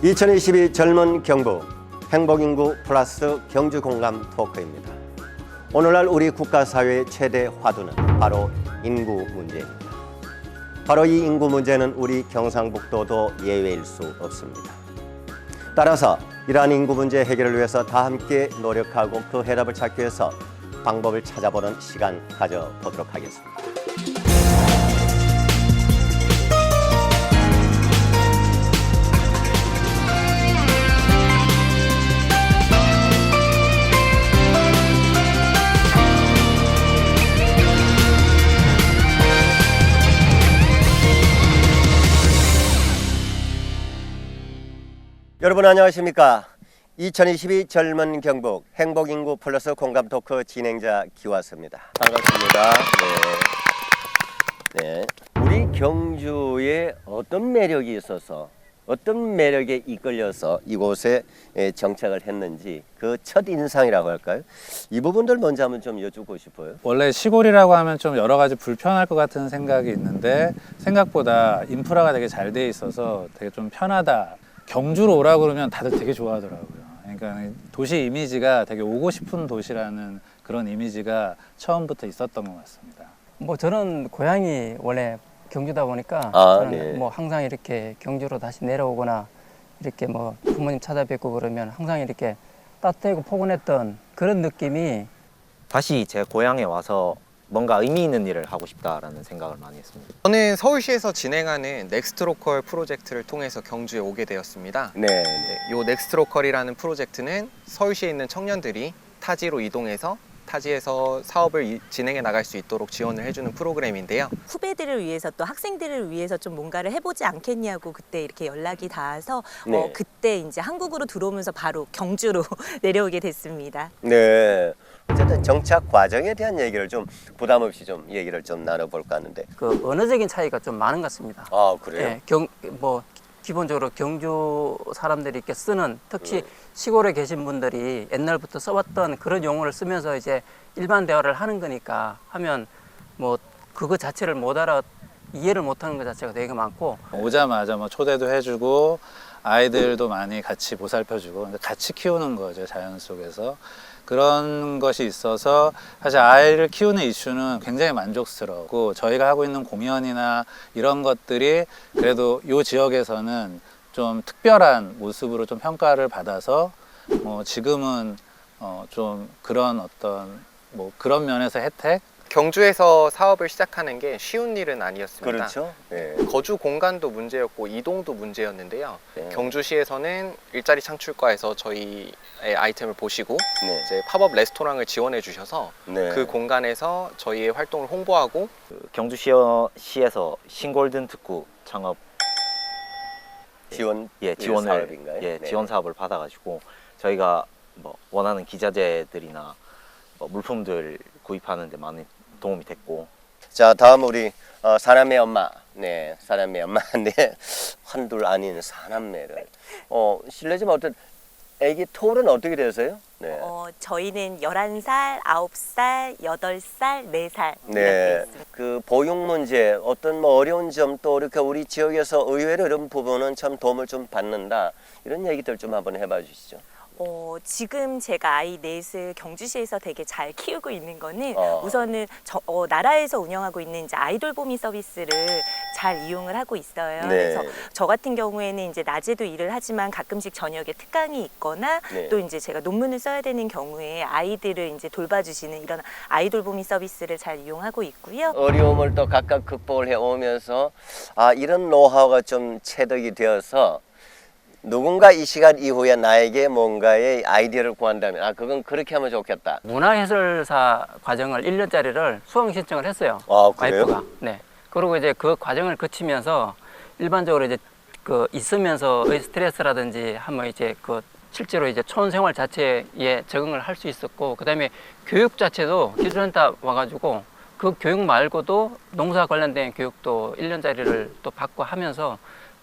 2022 젊은 경북 행복인구 플러스 경주 공감 토크입니다. 오늘날 우리 국가사회의 최대 화두는 바로 인구 문제입니다. 바로 이 인구 문제는 우리 경상북도도 예외일 수 없습니다. 따라서 이러한 인구 문제 해결을 위해서 다 함께 노력하고 그 해답을 찾기 위해서 방법을 찾아보는 시간 가져보도록 하겠습니다. 여러분 안녕하십니까? 2022 젊은 경북 행복인구 플러스 공감 토크 진행자 기화스입니다. 반갑습니다. 네. 우리 경주에 어떤 매력이 있어서 어떤 매력에 이끌려서 이곳에 정착을 했는지 그 첫 인상이라고 할까요? 이 부분들 먼저 한번 좀 여쭙고 싶어요. 원래 시골이라고 하면 좀 여러 가지 불편할 것 같은 생각이 있는데 생각보다 인프라가 되게 잘 돼 있어서 되게 좀 편하다. 경주로 오라고 그러면 다들 되게 좋아하더라고요. 그러니까 도시 이미지가 되게 오고 싶은 도시라는 그런 이미지가 처음부터 있었던 것 같습니다. 뭐 저는 고향이 원래 경주다 보니까 저는 네. 뭐 항상 이렇게 경주로 다시 내려오거나 이렇게 뭐 부모님 찾아뵙고 그러면 항상 이렇게 따뜻하고 포근했던 그런 느낌이 다시 제 고향에 와서 뭔가 의미 있는 일을 하고 싶다라는 생각을 많이 했습니다. 저는 서울시에서 진행하는 넥스트로컬 프로젝트를 통해서 경주에 오게 되었습니다. 네. 이 넥스트로컬이라는 프로젝트는 서울시에 있는 청년들이 타지로 이동해서 타지에서 사업을 진행해 나갈 수 있도록 지원을 해주는 프로그램인데요. 후배들을 위해서 또 학생들을 위해서 좀 뭔가를 해보지 않겠냐고 그때 이렇게 연락이 닿아서 네. 그때 이제 한국으로 들어오면서 바로 경주로 내려오게 됐습니다. 네. 어쨌든 정착 과정에 대한 얘기를 좀 부담 없이 좀 얘기를 좀 나눠볼까 하는데. 그 언어적인 차이가 좀 많은 것 같습니다. 아 그래요? 예, 뭐 기본적으로 경주 사람들이 이렇게 쓰는 특히 시골에 계신 분들이 옛날부터 써왔던 그런 용어를 쓰면서 이제 일반 대화를 하는 거니까 하면 뭐 그거 자체를 못 알아 이해를 못하는 것 자체가 되게 많고 오자마자 뭐 초대도 해주고 아이들도 많이 같이 보살펴주고 같이 키우는 거죠, 자연 속에서. 그런 것이 있어서 사실 아이를 키우는 이슈는 굉장히 만족스럽고 저희가 하고 있는 공연이나 이런 것들이 그래도 이 지역에서는 좀 특별한 모습으로 좀 평가를 받아서 지금은 좀 그런 어떤 뭐 그런 면에서 혜택? 경주에서 사업을 시작하는 게 쉬운 일은 아니었습니다. 그렇죠. 네. 거주 공간도 문제였고 이동도 문제였는데요. 네. 경주시에서는 일자리 창출과에서 저희의 아이템을 보시고 네. 이제 팝업 레스토랑을 지원해 주셔서 네. 그 공간에서 저희의 활동을 홍보하고 경주시에서 신골든 특구 창업 지원 지원을 사업인가요? 네. 지원 사업을 받아가지고 저희가 뭐 원하는 기자재들이나 뭐 물품들 구입하는 데 많은 도움이 됐고. 자 다음 우리 사남매 엄마. 네, 사남매 엄마. 네, 한둘 아닌 사남매를. 실례지만 어떤 아기 터울은 어떻게 되세요? 네. 저희는 11살, 9살, 8살, 4살 네. 이렇게 있습니다. 그 보육 문제 어떤 뭐 어려운 점 또 이렇게 우리 지역에서 의외로 이런 부분은 참 도움을 좀 받는다 이런 얘기들 좀 한번 해봐 주시죠. 지금 제가 아이 넷을 경주시에서 되게 잘 키우고 있는 거는 어. 우선은 나라에서 운영하고 있는 이제 아이돌보미 서비스를 잘 이용을 하고 있어요. 네. 그래서 저 같은 경우에는 이제 낮에도 일을 하지만 가끔씩 저녁에 특강이 있거나 네. 또 이제 제가 논문을 써야 되는 경우에 아이들을 이제 돌봐주시는 이런 아이돌보미 서비스를 잘 이용하고 있고요. 어려움을 또 각각 극복을 해 오면서 이런 노하우가 좀 체득이 되어서 누군가 이 시간 이후에 나에게 뭔가의 아이디어를 구한다면 그건 그렇게 하면 좋겠다. 문화해설사 과정을 1년짜리를 수강 신청을 했어요. 그래요? 와이프가. 네. 그리고 이제 그 과정을 거치면서 일반적으로 이제 그 있으면서의 스트레스라든지 하면 이제 그 실제로 이제 촌 생활 자체에 적응을 할 수 있었고 그다음에 교육 자체도 기술센터 와가지고 그 교육 말고도 농사 관련된 교육도 1년짜리를 또 받고 하면서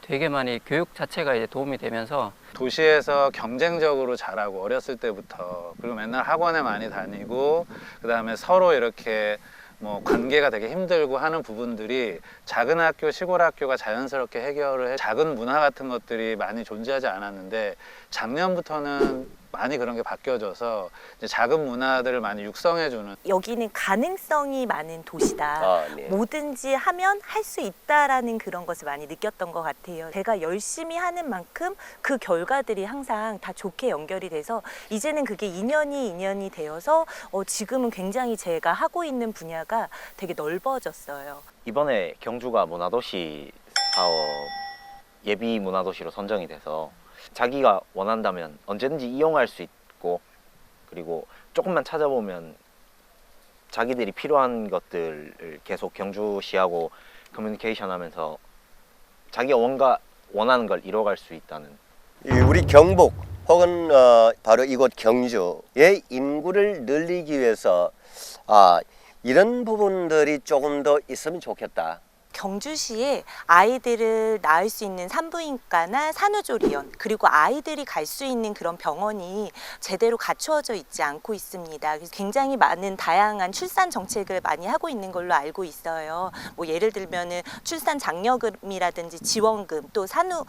되게 많이 교육 자체가 이제 도움이 되면서 도시에서 경쟁적으로 자라고 어렸을 때부터 그리고 맨날 학원에 많이 다니고 그다음에 서로 이렇게 뭐 관계가 되게 힘들고 하는 부분들이 작은 학교, 시골 학교가 자연스럽게 해결을 해. 작은 문화 같은 것들이 많이 존재하지 않았는데 작년부터는 많이 그런 게 바뀌어져서 이제 작은 문화들을 많이 육성해주는. 여기는 가능성이 많은 도시다. 아, 네. 뭐든지 하면 할 수 있다라는 그런 것을 많이 느꼈던 것 같아요. 제가 열심히 하는 만큼 그 결과들이 항상 다 좋게 연결이 돼서 이제는 그게 인연이 되어서 지금은 굉장히 제가 하고 있는 분야가 되게 넓어졌어요. 이번에 경주가 문화도시 사업 예비 문화도시로 선정이 돼서 자기가 원한다면 언제든지 이용할 수 있고, 그리고 조금만 찾아보면 자기들이 필요한 것들을 계속 경주시하고 커뮤니케이션 하면서 자기가 원하는 걸 이뤄갈 수 있다는. 우리 경북 혹은 바로 이곳 경주의 인구를 늘리기 위해서 이런 부분들이 조금 더 있으면 좋겠다. 경주시에 아이들을 낳을 수 있는 산부인과나 산후조리원, 그리고 아이들이 갈 수 있는 그런 병원이 제대로 갖추어져 있지 않고 있습니다. 그래서 굉장히 많은 다양한 출산 정책을 많이 하고 있는 걸로 알고 있어요. 뭐 예를 들면은 출산 장려금이라든지 지원금, 또 산후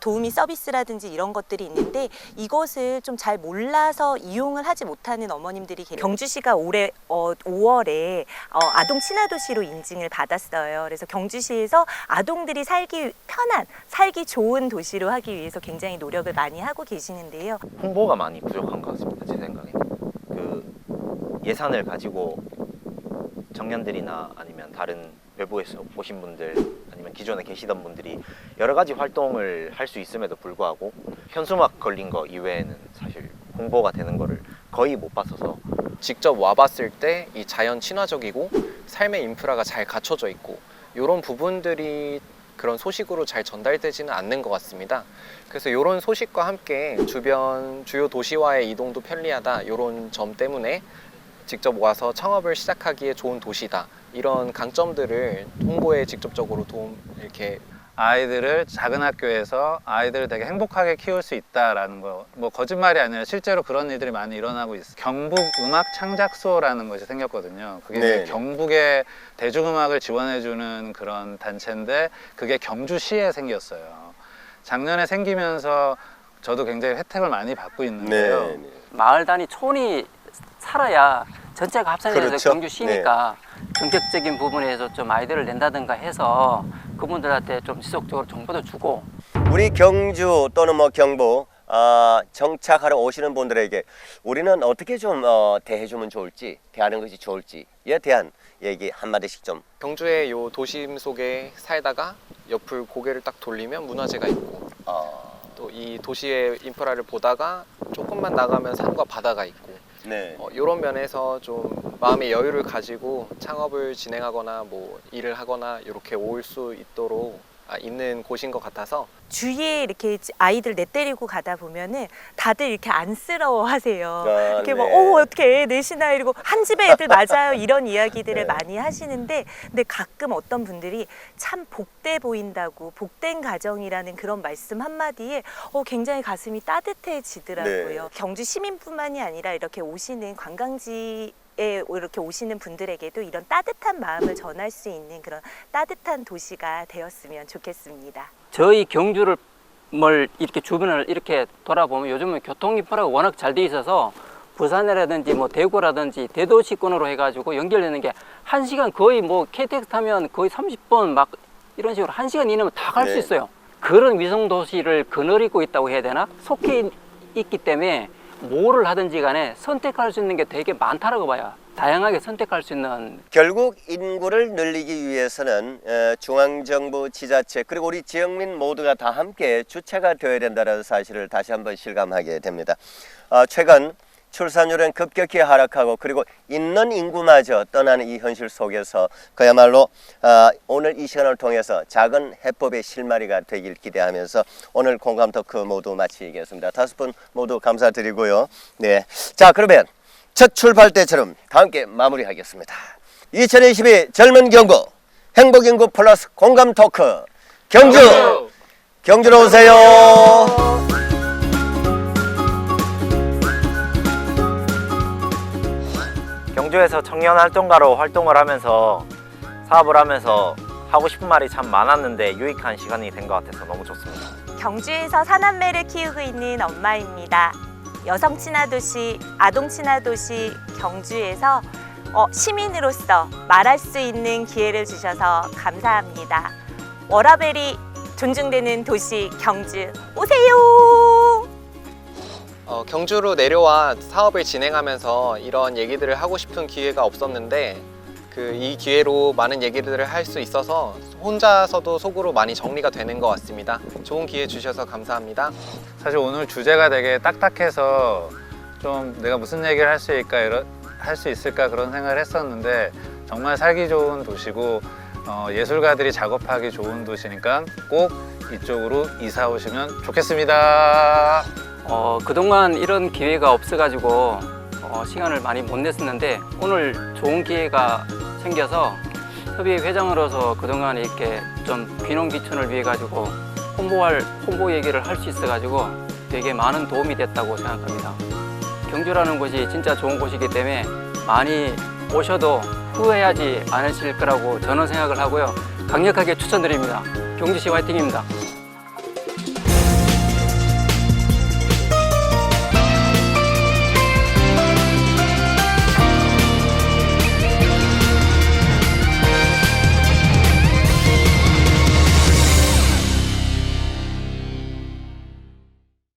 도우미 서비스라든지 이런 것들이 있는데 이것을 좀 잘 몰라서 이용을 하지 못하는 어머님들이 계세요. 경주시가 올해 5월에 아동 친화도시로 인증을 받았어요. 그래서 경주시에서 아동들이 살기 편한, 살기 좋은 도시로 하기 위해서 굉장히 노력을 많이 하고 계시는데요. 홍보가 많이 부족한 것 같습니다. 제 생각에 그 예산을 가지고 청년들이나 아니면 다른 외부에서 오신 분들 아니면 기존에 계시던 분들이 여러 가지 활동을 할 수 있음에도 불구하고 현수막 걸린 거 이외에는 사실 홍보가 되는 거를 거의 못 봤어서 직접 와봤을 때 이 자연 친화적이고 삶의 인프라가 잘 갖춰져 있고 이런 부분들이 그런 소식으로 잘 전달되지는 않는 것 같습니다. 그래서 이런 소식과 함께 주변 주요 도시와의 이동도 편리하다, 이런 점 때문에 직접 와서 창업을 시작하기에 좋은 도시다, 이런 강점들을 홍보에 직접적으로 이렇게 아이들을 작은 학교에서 아이들을 되게 행복하게 키울 수 있다라는 거, 뭐 거짓말이 아니라 실제로 그런 일들이 많이 일어나고 있어요. 경북 음악 창작소라는 것이 생겼거든요. 그게 네. 이제 경북의 대중음악을 지원해주는 그런 단체인데 그게 경주시에 생겼어요. 작년에 생기면서 저도 굉장히 혜택을 많이 받고 있는데요. 네. 마을 단위 촌이 살아야 전체가 합산이 돼서 그렇죠. 경주시니까 경제적인 부분에서 좀 아이디어를 낸다든가 해서 그분들한테 좀 지속적으로 정보도 주고. 우리 경주 또는 뭐 경북 정착하러 오시는 분들에게 우리는 어떻게 좀 대해주면 좋을지, 대하는 것이 좋을지에 대한 얘기 한마디씩 좀. 경주의 요 도심 속에 살다가 옆을 고개를 딱 돌리면 문화재가 있고 또 이 도시의 인프라를 보다가 조금만 나가면 산과 바다가 있고 네. 이런 면에서 좀 마음의 여유를 가지고 창업을 진행하거나 뭐 일을 하거나 이렇게 올 수 있도록 있는 곳인 것 같아서 주위에 이렇게 아이들 내때리고 가다 보면은 다들 이렇게 안쓰러워하세요. 이렇게 뭐 네. 어떻게 넷이나 이러고 한 집에 애들 맞아요, 이런 이야기들을 많이 하시는데, 근데 가끔 어떤 분들이 참 복돼 보인다고, 복된 가정이라는 그런 말씀 한마디에 굉장히 가슴이 따뜻해지더라고요. 네. 경주 시민뿐만이 아니라 이렇게 오시는 관광지 이렇게 오시는 분들에게도 이런 따뜻한 마음을 전할 수 있는 그런 따뜻한 도시가 되었으면 좋겠습니다. 저희 경주를 이렇게 주변을 이렇게 돌아보면 요즘은 교통 인프라가 워낙 잘 돼 있어서 부산이라든지 뭐 대구라든지 대도시권으로 해가지고 연결되는 게 1시간 거의 뭐 KTX 타면 거의 30분 막 이런 식으로 1시간 이내면 다 갈 수 네. 있어요. 그런 위성 도시를 거느리고 있다고 해야 되나? 속해 있기 때문에 뭐를 하든지 간에 선택할 수 있는 게 되게 많다라고 봐요. 다양하게 선택할 수 있는. 결국 인구를 늘리기 위해서는 중앙정부, 지자체 그리고 우리 지역민 모두가 다 함께 주체가 되어야 된다는 사실을 다시 한번 실감하게 됩니다. 최근 출산율은 급격히 하락하고 그리고 있는 인구마저 떠나는 이 현실 속에서 그야말로 오늘 이 시간을 통해서 작은 해법의 실마리가 되길 기대하면서 오늘 공감 토크 모두 마치겠습니다. 5분 모두 감사드리고요. 네, 자 그러면 첫 출발 때처럼 다 함께 마무리하겠습니다. 2022 젊은 경구 행복인구 플러스 공감 토크 경주로 오세요. 경주에 경주에서 청년 활동가로 활동을 하면서 사업을 하면서 하고 싶은 말이 참 많았는데 유익한 시간이 된 것 같아서 너무 좋습니다. 경주에서 사남매를 키우고 있는 엄마입니다. 여성 친화 도시, 아동 친화 도시 경주에서 시민으로서 말할 수 있는 기회를 주셔서 감사합니다. 워라밸이 존중되는 도시 경주 오세요. 경주로 내려와 사업을 진행하면서 이런 얘기들을 하고 싶은 기회가 없었는데 이 기회로 많은 얘기들을 할 수 있어서 혼자서도 속으로 많이 정리가 되는 것 같습니다. 좋은 기회 주셔서 감사합니다. 사실 오늘 주제가 되게 딱딱해서 좀 내가 무슨 얘기를 할 수 있을까 그런 생각을 했었는데 정말 살기 좋은 도시고 예술가들이 작업하기 좋은 도시니까 꼭 이쪽으로 이사 오시면 좋겠습니다. 그동안 이런 기회가 없어가지고 시간을 많이 못 냈었는데 오늘 좋은 기회가 생겨서 협의회 회장으로서 그동안 이렇게 좀 귀농귀촌을 위해 가지고 홍보 얘기를 할 수 있어 가지고 되게 많은 도움이 됐다고 생각합니다. 경주라는 곳이 진짜 좋은 곳이기 때문에 많이 오셔도 후회하지 않으실 거라고 저는 생각을 하고요. 강력하게 추천드립니다. 경주시 화이팅입니다.